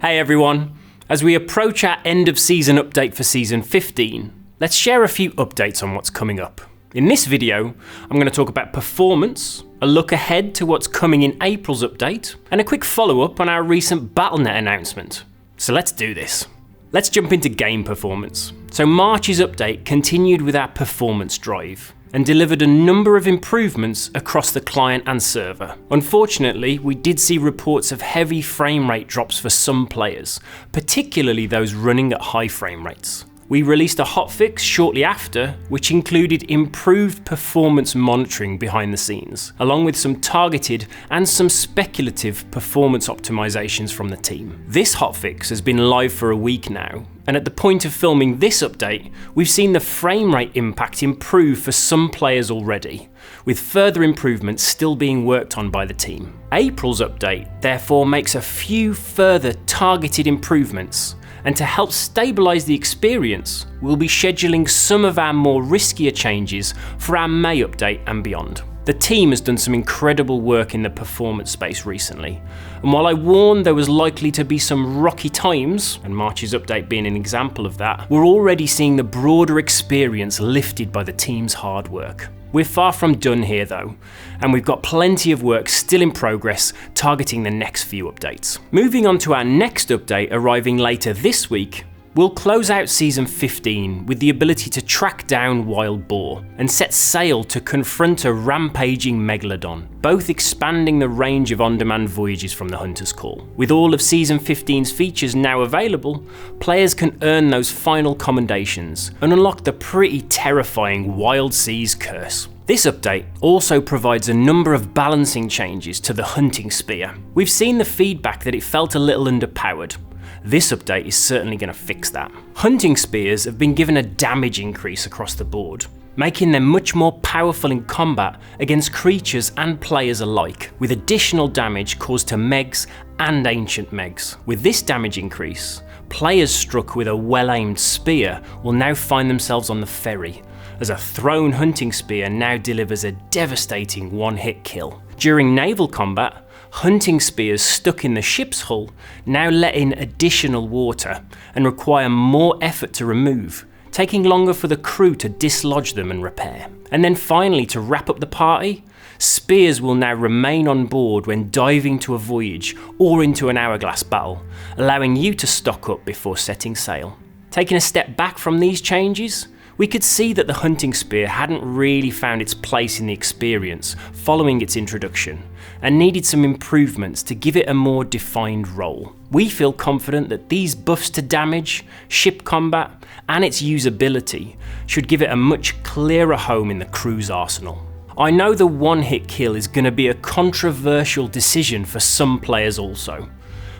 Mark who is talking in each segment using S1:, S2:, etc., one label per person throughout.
S1: Hey everyone, as we approach our end of season update for season 15, let's share a few updates on what's coming up. In this video, I'm going to talk about performance, a look ahead to what's coming in April's update, and a quick follow-up on our recent BattleNet announcement. So let's do this. Let's jump into game performance. So March's update continued with our performance drive and delivered a number of improvements across the client and server. Unfortunately, we did see reports of heavy frame rate drops for some players, particularly those running at high frame rates. We released a hotfix shortly after, which included improved performance monitoring behind the scenes, along with some targeted and some speculative performance optimizations from the team. This hotfix has been live for a week now, and at the point of filming this update, we've seen the frame rate impact improve for some players already, with further improvements still being worked on by the team. April's update therefore makes a few further targeted improvements, and to help stabilise the experience, we'll be scheduling some of our more riskier changes for our May update and beyond. The team has done some incredible work in the performance space recently, and while I warned there was likely to be some rocky times, and March's update being an example of that, we're already seeing the broader experience lifted by the team's hard work. We're far from done here though, and we've got plenty of work still in progress targeting the next few updates. Moving on to our next update arriving later this week, we'll close out season 15 with the ability to track down wild boar and set sail to confront a rampaging megalodon, both expanding the range of on-demand voyages from the Hunter's Call. With all of season 15's features now available, players can earn those final commendations and unlock the pretty terrifying Wild Seas curse. This update also provides a number of balancing changes to the hunting spear. We've seen the feedback that it felt a little underpowered. This update is certainly going to fix that. Hunting spears have been given a damage increase across the board, making them much more powerful in combat against creatures and players alike, with additional damage caused to Megs and Ancient Megs. With this damage increase, players struck with a well-aimed spear will now find themselves on the ferry, as a thrown hunting spear now delivers a devastating one-hit kill. During naval combat, hunting spears stuck in the ship's hull now let in additional water and require more effort to remove, taking longer for the crew to dislodge them and repair. And then finally, to wrap up the party, spears will now remain on board when diving to a voyage or into an hourglass battle, allowing you to stock up before setting sail. Taking a step back from these changes, we could see that the hunting spear hadn't really found its place in the experience following its introduction, and needed some improvements to give it a more defined role. We feel confident that these buffs to damage, ship combat, and its usability should give it a much clearer home in the crew's arsenal. I know the one-hit kill is going to be a controversial decision for some players also,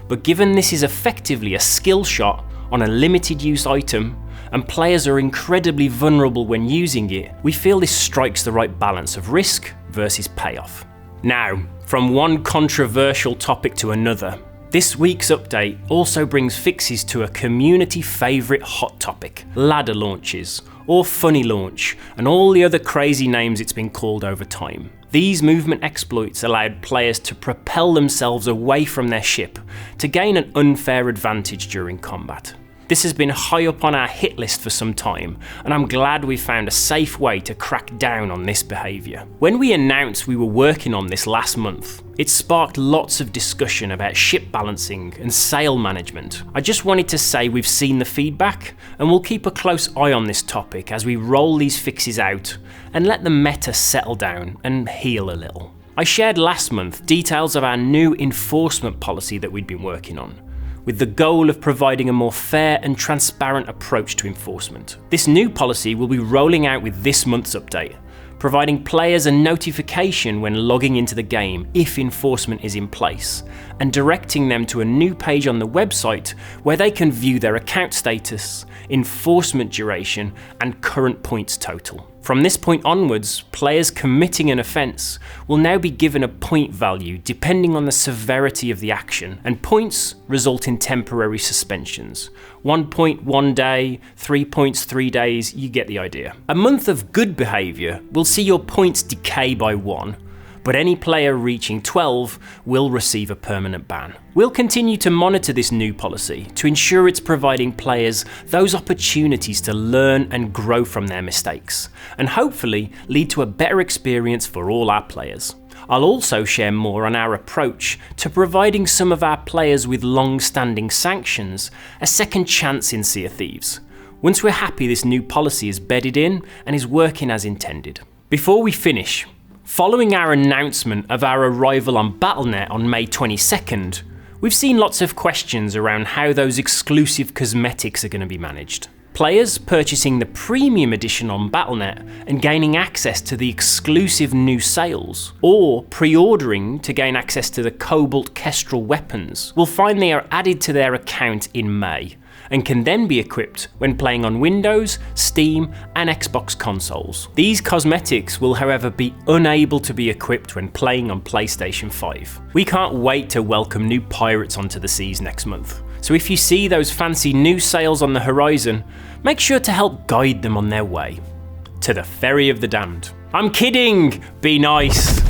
S1: but given this is effectively a skill shot on a limited use item, and players are incredibly vulnerable when using it, we feel this strikes the right balance of risk versus payoff. Now, from one controversial topic to another, this week's update also brings fixes to a community favourite hot topic, ladder launches, or funny launch, and all the other crazy names it's been called over time. These movement exploits allowed players to propel themselves away from their ship to gain an unfair advantage during combat. This has been high up on our hit list for some time, and I'm glad we found a safe way to crack down on this behaviour. When we announced we were working on this last month, it sparked lots of discussion about ship balancing and sail management. I just wanted to say we've seen the feedback, and we'll keep a close eye on this topic as we roll these fixes out and let the meta settle down and heal a little. I shared last month details of our new enforcement policy that we'd been working on, with the goal of providing a more fair and transparent approach to enforcement. This new policy will be rolling out with this month's update, providing players a notification when logging into the game if enforcement is in place, and directing them to a new page on the website where they can view their account status, enforcement duration, and current points total. From this point onwards, players committing an offence will now be given a point value depending on the severity of the action, and points result in temporary suspensions. 1 point 1 day, 3 points 3 days, you get the idea. A month of good behaviour will see your points decay by 1, but any player reaching 12 will receive a permanent ban. We'll continue to monitor this new policy to ensure it's providing players those opportunities to learn and grow from their mistakes, and hopefully lead to a better experience for all our players. I'll also share more on our approach to providing some of our players with long-standing sanctions a second chance in Sea of Thieves, once we're happy this new policy is bedded in and is working as intended. Before we finish, following our announcement of our arrival on Battle.net on May 22nd, we've seen lots of questions around how those exclusive cosmetics are going to be managed. Players purchasing the premium edition on Battle.net and gaining access to the exclusive new sales, or pre-ordering to gain access to the Cobalt Kestrel weapons, will find they are added to their account in May, and can then be equipped when playing on Windows, Steam and Xbox consoles. These cosmetics will however be unable to be equipped when playing on PlayStation 5. We can't wait to welcome new pirates onto the seas next month, so if you see those fancy new sales on the horizon, make sure to help guide them on their way to the Ferry of the Damned. I'm kidding! Be nice!